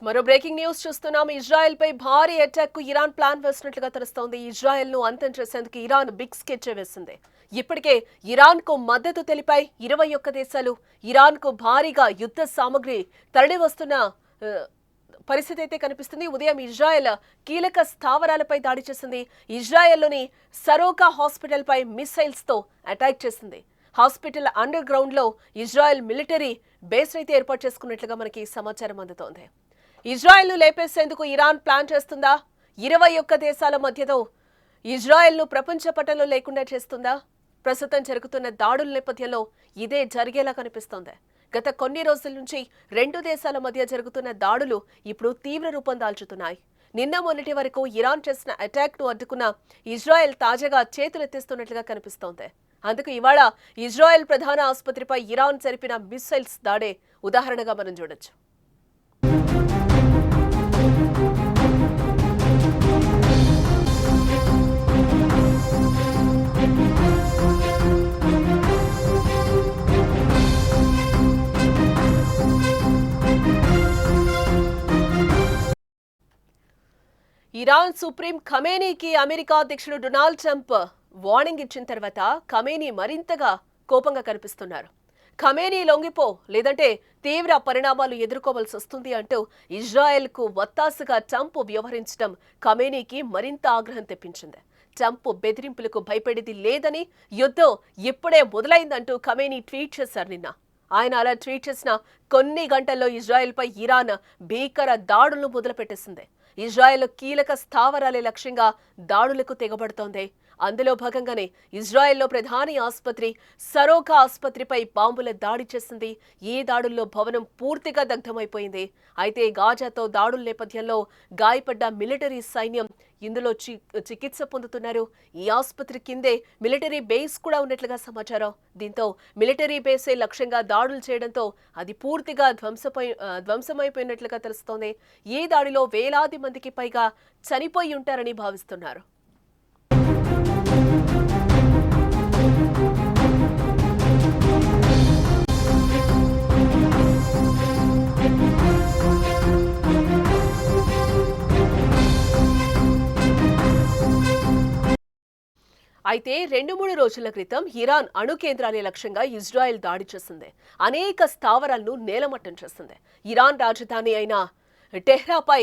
మరో breaking news చూస్తున్నాం. Israel పై భారీ అటాక్ కు ఇరాన్ ప్లాన్ వేసినట్లుగా తెలుస్తోంది. ఇజ్రాయెల్ ను అంతం చేసేందుకు ఇరాన్ బిగ్ స్కెచ్ వేసింది. ఇప్పటికే ఇరాన్ కు మద్దతు తెలిపాయి 21 దేశాలు. ఇరాన్ కు భారీగా యుద్ధ సామగ్రి తరలి వస్తున్న పరిస్థితి అయితే కనిపిస్తుంది. ఉదయం ఇజ్రాయెల్ కీలక స్థావరాలపై దాడి చేసింది. ఇజ్రాయెల్లోని సరోకా హాస్పిటల్ పై మిసైల్స్ తో అటాక్ చేసింది. హాస్పిటల్ అండర్ గ్రౌండ్ లో ఇజ్రాయెల్ మిలిటరీ బేస్ అయితే ఏర్పాటు చేసుకున్నట్లుగా మనకి సమాచారం అందుతోంది. ఇజ్రాయెల్ ను లేపేసేందుకు ఇరాన్ ప్లాన్ చేస్తుందా? 21 దేశాల మధ్యలో ఇజ్రాయెల్ ను ప్రపంచ పటంలో లేకుండా చేస్తుందా? ప్రస్తుతం జరుగుతున్న దాడుల నేపథ్యంలో ఇదే జరిగేలా కనిపిస్తోంది. గత కొన్ని రోజుల నుంచి రెండు దేశాల మధ్య జరుగుతున్న దాడులు ఇప్పుడు తీవ్ర రూపం దాల్చుతున్నాయి. నిన్న మొన్నటి వరకు ఇరాన్ చేసిన అటాక్ ను అడ్డుకున్న ఇజ్రాయెల్ తాజాగా చేతులెత్తేస్తున్నట్లుగా కనిపిస్తోంది. అందుకు ఇవాళ ఇజ్రాయెల్ ప్రధాన ఆసుపత్రిపై ఇరాన్ జరిపిన మిసైల్స్ దాడే ఉదాహరణగా మనం చూడొచ్చు. ఇరాన్ సుప్రీం ఖమేనీకి అమెరికా అధ్యక్షుడు డొనాల్డ్ ట్రంప్ వార్నింగ్ ఇచ్చిన తర్వాత ఖమేనీ మరింతగా కోపంగా కనిపిస్తున్నారు. ఖమేనీ లొంగిపో లేదంటే తీవ్ర పరిణామాలు ఎదుర్కోవాల్సి వస్తుంది అంటూ ఇజ్రాయెల్కు వత్తాసుగా ట్రంప్ వ్యవహరించడం ఖమేనీకి మరింత ఆగ్రహం తెప్పించింది. ట్రంప్ బెదిరింపులకు భయపడేది లేదని, యుద్ధం ఇప్పుడే మొదలైందంటూ ఖమేనీ ట్వీట్ చేశారు నిన్న. ఆయన అలా ట్వీట్ చేసిన కొన్ని గంటల్లో ఇజ్రాయెల్పై ఇరాన్ భీకర దాడులను మొదలుపెట్టేసింది. ఇజ్రాయెల్ కీలక స్థావరాలే లక్ష్యంగా దాడులకు తెగబడుతోంది. అందులో భాగంగానే ఇజ్రాయెల్లో ప్రధాని ఆసుపత్రి సరోకా ఆసుపత్రిపై బాంబుల దాడి చేసింది. ఈ దాడుల్లో భవనం పూర్తిగా దగ్ధమైపోయింది. అయితే గాజాతో దాడుల నేపథ్యంలో గాయపడ్డ మిలిటరీ సైన్యం ఇందులో చికిత్స పొందుతున్నారు. ఈ ఆసుపత్రి కిందే మిలిటరీ బేస్ కూడా ఉన్నట్లుగా సమాచారం. దీంతో మిలిటరీ బేసే లక్ష్యంగా దాడులు చేయడంతో అది పూర్తిగా ధ్వంసమైపోయినట్లుగా తెలుస్తోంది. ఈ దాడిలో వేలాది మందికి పైగా చనిపోయి ఉంటారని భావిస్తున్నారు. అయితే 2-3 రోజుల క్రితం ఇరాన్ అణు కేంద్రాలే లక్ష్యంగా ఇజ్రాయెల్ దాడి చేసింది. అనేక స్థావరాలను నేలమట్టం చేసింది. ఇరాన్ రాజధాని అయిన టెహ్రాన్పై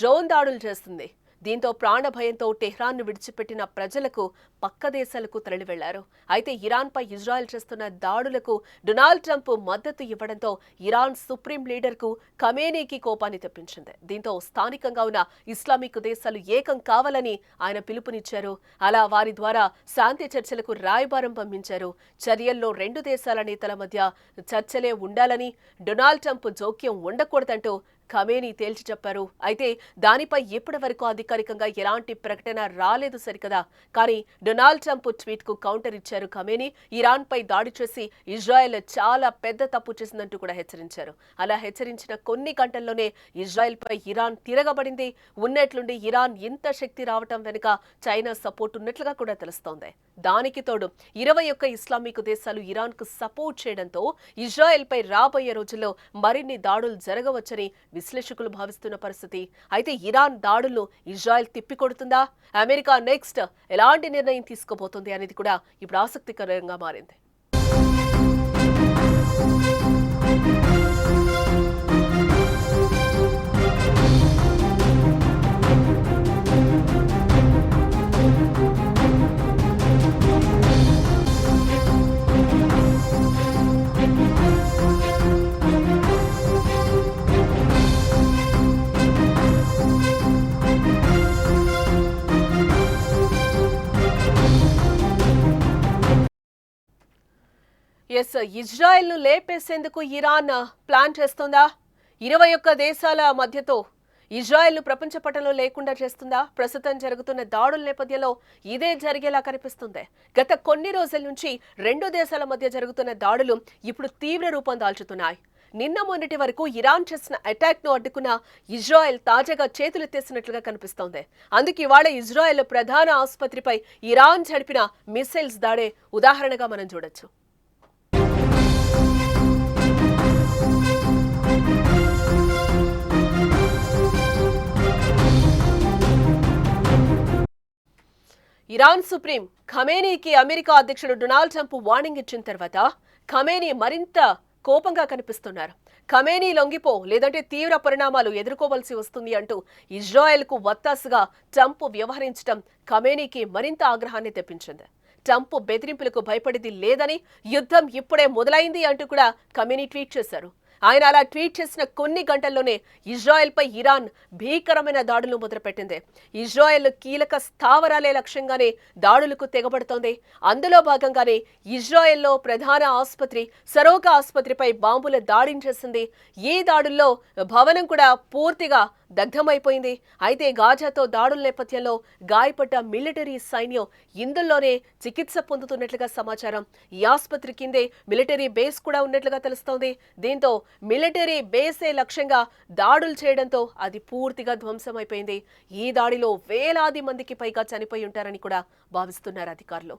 డ్రోన్ దాడులు చేస్తుంది. దీంతో ప్రాణ భయంతో టెహ్రాన్ను విడిచిపెట్టిన ప్రజలకు పక్క దేశాలకు తరలి వెళ్లారు. అయితే ఇరాన్పై ఇజ్రాయెల్ చేస్తున్న దాడులకు డొనాల్డ్ ట్రంప్ మద్దతు ఇవ్వడంతో ఇరాన్ సుప్రీం లీడర్కు ఖమేనీకి కోపాన్ని తెప్పించింది. దీంతో స్థానికంగా ఉన్న ఇస్లామిక్ దేశాలు ఏకం కావాలని ఆయన పిలుపునిచ్చారు. అలా వారి ద్వారా శాంతి చర్చలకు రాయబారం పంపించారు. చర్యల్లో రెండు దేశాల నేతల మధ్య చర్చలే ఉండాలని, డొనాల్డ్ ట్రంప్ జోక్యం ఉండకూడదంటూ ఖమేనీ తేల్చి చెప్పారు. అయితే దానిపై ఇప్పటి వరకు అధికారికంగా ఎలాంటి ప్రకటన రాలేదు సరికదా. కానీ డొనాల్డ్ ట్రంప్ ట్వీట్ కు కౌంటర్ ఇచ్చారు ఖమేనీ. ఇరాన్ పై దాడి చేసి ఇజ్రాయెల్ చాలా పెద్ద తప్పు చేసిందంటూ కూడా హెచ్చరించారు. అలా హెచ్చరించిన కొన్ని గంటల్లోనే ఇజ్రాయెల్ పై ఇరాన్ తిరగబడింది. ఉన్నట్లుండి ఇరాన్ ఇంత శక్తి రావటం వెనుక చైనా సపోర్ట్ ఉన్నట్లుగా కూడా తెలుస్తోంది. దానికి తోడు 21 ఇస్లామిక్ దేశాలు ఇరాన్ కు సపోర్ట్ చేయడంతో ఇజ్రాయెల్ పై రాబోయే రోజుల్లో మరిన్ని దాడులు జరగవచ్చని విశ్లేషకులు భావిస్తున్న పరిస్థితి. అయితే ఇరాన్ దాడులను ఇజ్రాయెల్ తిప్పికొడుతుందా? అమెరికా నెక్స్ట్ ఎలాంటి నిర్ణయం తీసుకోబోతుంది అనేది కూడా ఇప్పుడు ఆసక్తికరంగా మారింది. ఇజ్రాయెల్ ను లేపేసేందుకు ఇరాన్ ప్లాన్ చేస్తుందా? 21 దేశాల మధ్యతో ఇజ్రాయెల్ ను ప్రపంచ పటంలో లేకుండా చేస్తుందా? ప్రస్తుతం జరుగుతున్న దాడుల నేపథ్యంలో ఇదే జరిగేలా కనిపిస్తుంది. గత కొన్ని రోజుల నుంచి రెండు దేశాల మధ్య జరుగుతున్న దాడులు ఇప్పుడు తీవ్ర రూపం దాల్చుతున్నాయి. నిన్న మొన్నటి వరకు ఇరాన్ చేసిన అటాక్ ను అడ్డుకున్న ఇజ్రాయెల్ తాజాగా చేతులెత్తేసినట్లుగా కనిపిస్తోంది. అందుకే ఇవాళ ఇజ్రాయెల్ ప్రధాన ఆసుపత్రిపై ఇరాన్ జరిపిన మిసైల్స్ దాడే ఉదాహరణగా మనం చూడొచ్చు. ఇరాన్ సుప్రీం ఖమేనీకి అమెరికా అధ్యక్షుడు డొనాల్డ్ ట్రంప్ వార్నింగ్ ఇచ్చిన తర్వాత ఖమేనీ మరింత కోపంగా కనిపిస్తున్నారు. ఖమేనీ లొంగిపో లేదంటే తీవ్ర పరిణామాలు ఎదుర్కోవలసి వస్తుంది అంటూ ఇజ్రాయెల్కు వత్తాసుగా ట్రంప్ వ్యవహరించడం ఖమేనీకి మరింత ఆగ్రహాన్ని తెప్పించింది. ట్రంప్ బెదిరింపులకు భయపడింది లేదని, యుద్ధం ఇప్పుడే మొదలైంది అంటూ కూడా ఖమేనీ ట్వీట్ చేశారు. ఆయన అలా ట్వీట్ చేసిన కొన్ని గంటల్లోనే ఇజ్రాయెల్పై ఇరాన్ భీకరమైన దాడులు మొదలుపెట్టింది. ఇజ్రాయెల్ కీలక స్థావరాలే లక్ష్యంగానే దాడులకు తెగబడుతోంది. అందులో భాగంగానే ఇజ్రాయెల్లో ప్రధాన ఆసుపత్రి, సరోగ ఆసుపత్రిపై బాంబుల దాడిని చేసింది. ఈ దాడుల్లో భవనం కూడా పూర్తిగా దగ్ధమైపోయింది. అయితే గాజాతో దాడుల నేపథ్యంలో గాయపడ్డ మిలిటరీ సైన్యం ఇందులోనే చికిత్స పొందుతున్నట్లుగా సమాచారం. ఈ ఆసుపత్రి కిందే మిలిటరీ బేస్ కూడా ఉన్నట్లుగా తెలుస్తోంది. దీంతో మిలిటరీ బేసే లక్ష్యంగా దాడులు చేయడంతో అది పూర్తిగా ధ్వంసమైపోయింది. ఈ దాడిలో వేలాది మందికి పైగా చనిపోయి ఉంటారని కూడా భావిస్తున్నారు అధికారులు.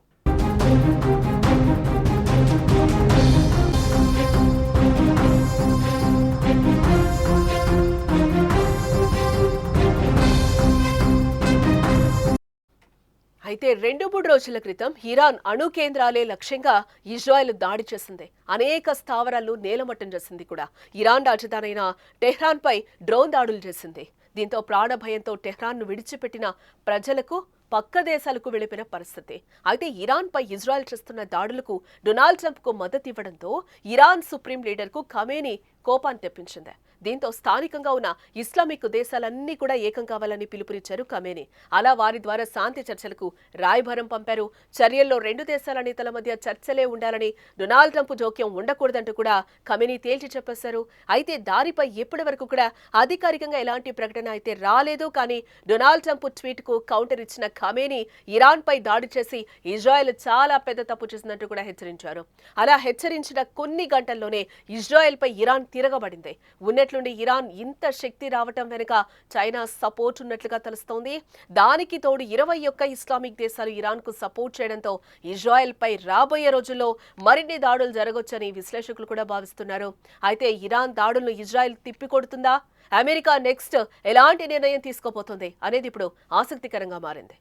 అయితే 2-3 రోజుల క్రితం ఇరాన్ అణు కేంద్రాలే లక్ష్యంగా ఇజ్రాయెల్ దాడి చేసింది. అనేక స్థావరాలను నేలమట్టం చేసింది కూడా. ఇరాన్ రాజధాని అయిన టెహ్రాన్పై డ్రోన్ దాడులు చేసింది. దీంతో ప్రాణభయంతో టెహ్రాన్ను విడిచిపెట్టిన ప్రజలకు పక్క దేశాలకు వెళ్లిపోయిన పరిస్థితి. అయితే ఇరాన్పై ఇజ్రాయెల్ చేస్తున్న దాడులకు డొనాల్డ్ ట్రంప్కు మద్దతు ఇవ్వడంతో ఇరాన్ సుప్రీం లీడర్కు ఖమేనీ కోపాన్ని తెప్పించింది. దీంతో స్థానికంగా ఉన్న ఇస్లామిక్ దేశాలన్నీ కూడా ఏకం కావాలని పిలుపునిచ్చారు ఖమేనీ. అలా వారి ద్వారా శాంతి చర్చలకు రాయబారం పంపారు. చర్యల్లో 2 దేశాల నేతల మధ్య చర్చలే ఉండాలని, డొనాల్డ్ ట్రంప్ జోక్యం ఉండకూడదంటూ కూడా ఖమేనీ తేల్చి చెప్పేశారు. అయితే దారిపై ఇప్పటి వరకు కూడా అధికారికంగా ఎలాంటి ప్రకటన అయితే రాలేదు. కానీ డొనాల్డ్ ట్రంప్ ట్వీట్ కు కౌంటర్ ఇచ్చిన ఖమేనీ ఇరాన్ పై దాడి చేసి ఇజ్రాయెల్ చాలా పెద్ద తప్పు చేసిందంటూ కూడా హెచ్చరించారు. అలా హెచ్చరించిన కొన్ని గంటల్లోనే ఇజ్రాయెల్ పై ఇరాన్ తిరగబడింది. ఉన్నట్లుండి ఇరాన్ ఇంత శక్తి రావటం వెనుక చైనా సపోర్ట్ ఉన్నట్లుగా తెలుస్తోంది. దానికి తోడు 21 ఇస్లామిక్ దేశాలు ఇరాన్ కు సపోర్ట్ చేయడంతో ఇజ్రాయెల్ పై రాబోయే రోజుల్లో మరిన్ని దాడులు జరగొచ్చని విశ్లేషకులు కూడా భావిస్తున్నారు. అయితే ఇరాన్ దాడులను ఇజ్రాయెల్ తిప్పికొడుతుందా? అమెరికా నెక్స్ట్ ఎలాంటి నిర్ణయం తీసుకోబోతోంది అనేది ఇప్పుడు ఆసక్తికరంగా మారింది.